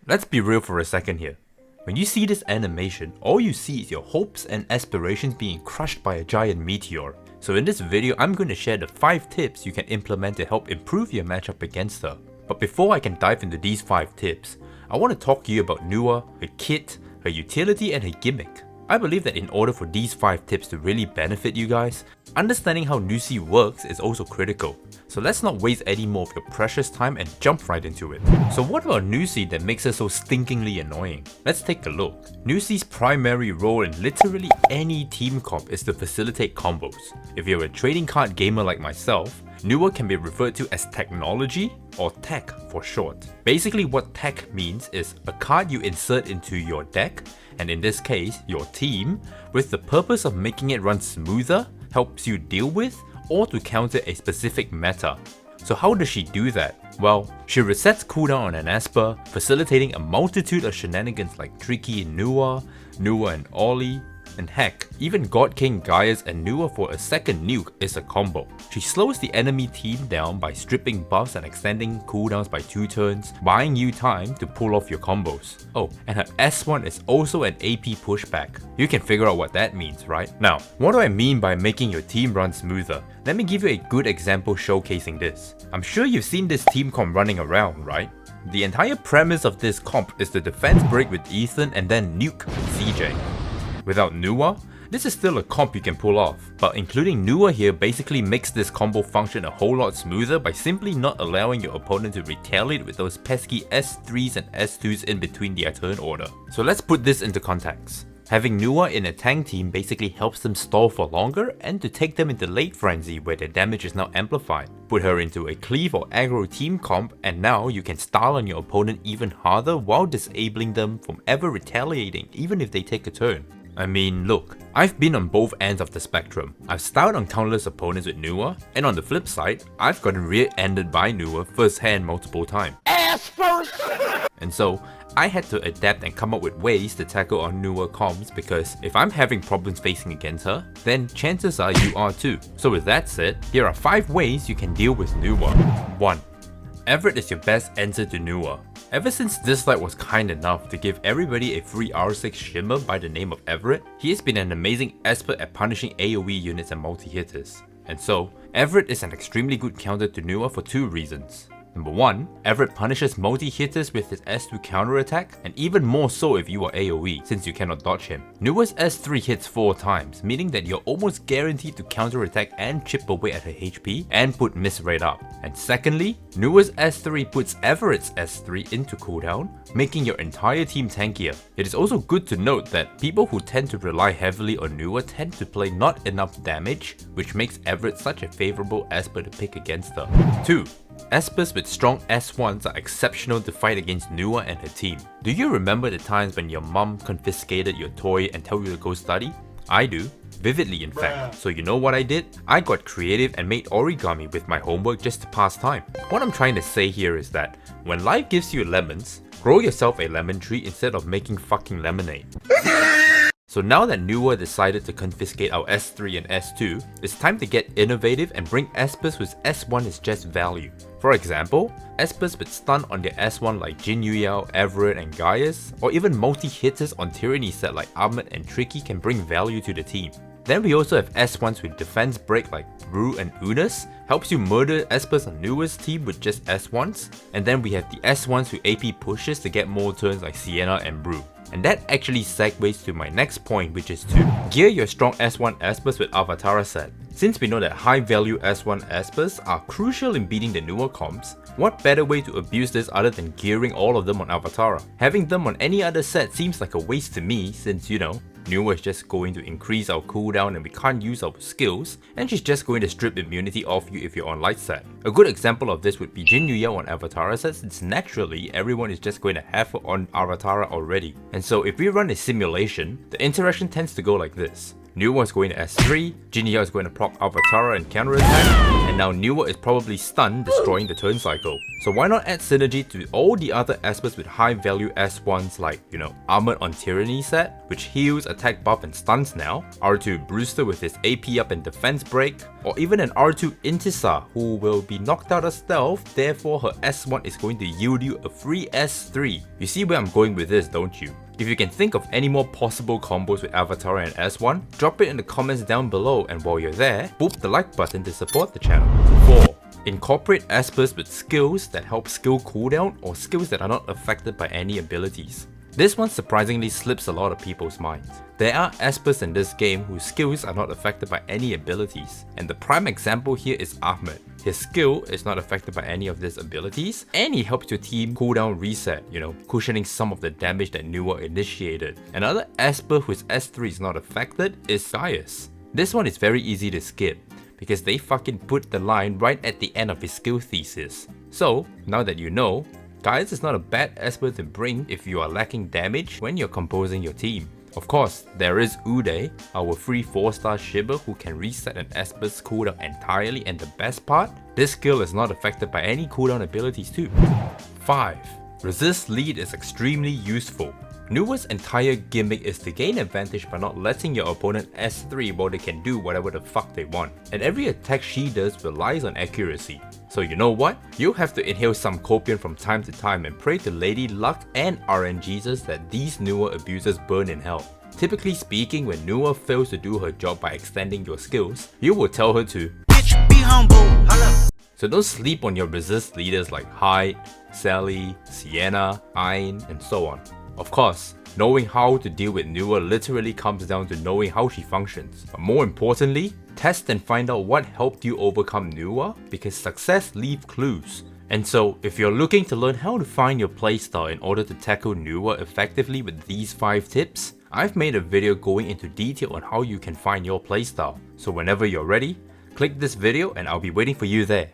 Let's be real for a second here. When you see this animation, all you see is your hopes and aspirations being crushed by a giant meteor. So in this video, I'm going to share the 5 tips you can implement to help improve your matchup against her. But before I can dive into these 5 tips, I want to talk to you about Nuwa, her kit, her utility and her gimmick. I believe that in order for these 5 tips to really benefit you guys, understanding how Nusi works is also critical. So let's not waste any more of your precious time and jump right into it. So what about Nusi that makes her so stinkingly annoying? Let's take a look. Nusi's primary role in literally any team comp is to facilitate combos. If you're a trading card gamer like myself, Nuwa can be referred to as technology or tech for short. Basically what tech means is a card you insert into your deck, and in this case your team, with the purpose of making it run smoother, helps you deal with, or to counter a specific meta. So how does she do that? Well, she resets cooldown on an Esper, facilitating a multitude of shenanigans like Tricky and Nuwa and Ollie, and heck, even God King Gaius and Nuwa for a second nuke is a combo. She slows the enemy team down by stripping buffs and extending cooldowns by 2 turns, buying you time to pull off your combos. Oh, and her S1 is also an AP pushback. You can figure out what that means, right? Now, what do I mean by making your team run smoother? Let me give you a good example showcasing this. I'm sure you've seen this team comp running around, right? The entire premise of this comp is the defense break with Ethan and then nuke with CJ. Without Nuwa, this is still a comp you can pull off, but including Nuwa here basically makes this combo function a whole lot smoother by simply not allowing your opponent to retaliate with those pesky S3s and S2s in between their turn order. So let's put this into context. Having Nuwa in a tank team basically helps them stall for longer and to take them into late frenzy where their damage is now amplified. Put her into a cleave or aggro team comp and now you can style on your opponent even harder while disabling them from ever retaliating even if they take a turn. I mean, look, I've been on both ends of the spectrum. I've styled on countless opponents with Nuwa, and on the flip side, I've gotten rear-ended by Nuwa firsthand multiple times. Ass first! And so, I had to adapt and come up with ways to tackle on Nuwa comps because if I'm having problems facing against her, then chances are you are too. So with that said, here are 5 ways you can deal with Nuwa. 1. Everett is your best answer to Nuwa. Ever since Dislyte was kind enough to give everybody a free R6 shimmer by the name of Everett, he has been an amazing expert at punishing AoE units and multi-hitters. And so, Everett is an extremely good counter to Nuwa for 2 reasons. Number 1, Everett punishes multi-hitters with his S2 counterattack, and even more so if you are AoE, since you cannot dodge him. Nuwa's S3 hits 4 times, meaning that you're almost guaranteed to counterattack and chip away at her HP and put miss rate up. And secondly, Nuwa's S3 puts Everett's S3 into cooldown, making your entire team tankier. It is also good to note that people who tend to rely heavily on Nuwa tend to play not enough damage, which makes Everett such a favorable Esper to pick against her. 2. Espers with strong S1s are exceptional to fight against Nuwa and her team. Do you remember the times when your mum confiscated your toy and told you to go study? I do. Vividly in fact. So you know what I did? I got creative and made origami with my homework just to pass time. What I'm trying to say here is that when life gives you lemons, grow yourself a lemon tree instead of making fucking lemonade. So now that Nuwa decided to confiscate our S3 and S2, it's time to get innovative and bring Espers whose S1 is just value. For example, Espers with stun on their S1 like Jin Yuyao, Everett and Gaius, or even multi-hitters on Tyranny set like Ahmed and Tricky can bring value to the team. Then we also have S1s with defense break like Brew and Unas, helps you murder Espers on Nuwa's team with just S1s, and then we have the S1s who AP pushes to get more turns like Sienna and Brew. And that actually segues to my next point, which is to gear your strong S1 Espers with Avatara set. Since we know that high value S1 Espers are crucial in beating the Nuwa comps, what better way to abuse this other than gearing all of them on Avatara? Having them on any other set seems like a waste to me since, you know, Nuwa is just going to increase our cooldown and we can't use our skills, and she's just going to strip immunity off you if you're on light set. A good example of this would be Jin Yuyao on Avatara set, since naturally everyone is just going to have her on Avatara already. And so if we run a simulation, the interaction tends to go like this. Nuwa is going to S3, Jin Yuyao is going to proc Avatara and counterattack, and now Nuwa is probably stunned, destroying the turn cycle. So why not add synergy to all the other espers with high value S1s like, Armored on Tyranny set, which heals, attack buff and stuns now, R2 Brewster with his AP up and defense break, or even an R2 Intisa who will be knocked out of stealth, therefore her S1 is going to yield you a free S3. You see where I'm going with this, don't you? If you can think of any more possible combos with Avatar and S1, drop it in the comments down below, and while you're there, boop the like button to support the channel. 4. Incorporate espers with skills that help skill cooldown or skills that are not affected by any abilities. This one surprisingly slips a lot of people's minds. There are espers in this game whose skills are not affected by any abilities, and the prime example here is Ahmed. His skill is not affected by any of these abilities, and he helps your team cooldown reset, cushioning some of the damage that Nuwa initiated. Another esper whose S3 is not affected is Gaius. This one is very easy to skip, because they fucking put the line right at the end of his skill thesis. So, now that you know, Gaius is not a bad esper to bring if you are lacking damage when you're composing your team. Of course, there is Uday, our free 4-star Shiba who can reset an esper's cooldown entirely, and the best part, this skill is not affected by any cooldown abilities too. 5. Resist lead is extremely useful. Nuwa's entire gimmick is to gain advantage by not letting your opponent S3 while they can do whatever the fuck they want. And every attack she does relies on accuracy. So you know what? You'll have to inhale some copium from time to time and pray to Lady Luck and RNGesus that these Nuwa abusers burn in hell. Typically speaking, when Nuwa fails to do her job by extending your skills, you will tell her to "Bitch, be humble, holla." So don't sleep on your resist leaders like Hyde, Sally, Sienna, Ayn, and so on. Of course, knowing how to deal with Nuwa literally comes down to knowing how she functions. But more importantly, test and find out what helped you overcome Nuwa, because success leaves clues. And so, if you're looking to learn how to find your playstyle in order to tackle Nuwa effectively with these 5 tips, I've made a video going into detail on how you can find your playstyle. So whenever you're ready, click this video and I'll be waiting for you there.